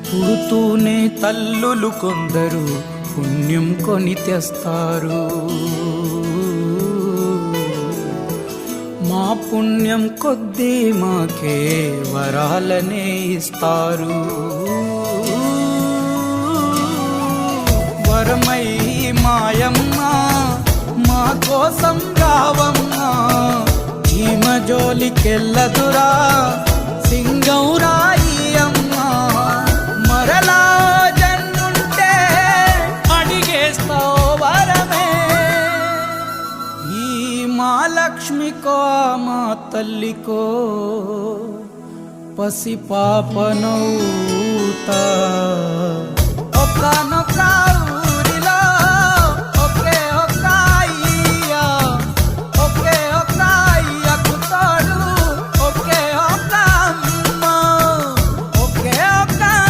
పుడుతూనే తల్లులు కొందరు పుణ్యం కొని తెస్తారు. మా పుణ్యం కొద్దీ మాకే వరాలనే ఇస్తారు. వరమై మాయమ్మ మా కోసం రావమ్మా, ఈమ జోలికెళ్ళదురా సింగౌరాయి అమ్మ. మరలా జన్ముంటే అడిగేస్తావు వరమే, ఈ మా లక్ష్మికో మా తల్లికో పసి పాపనౌ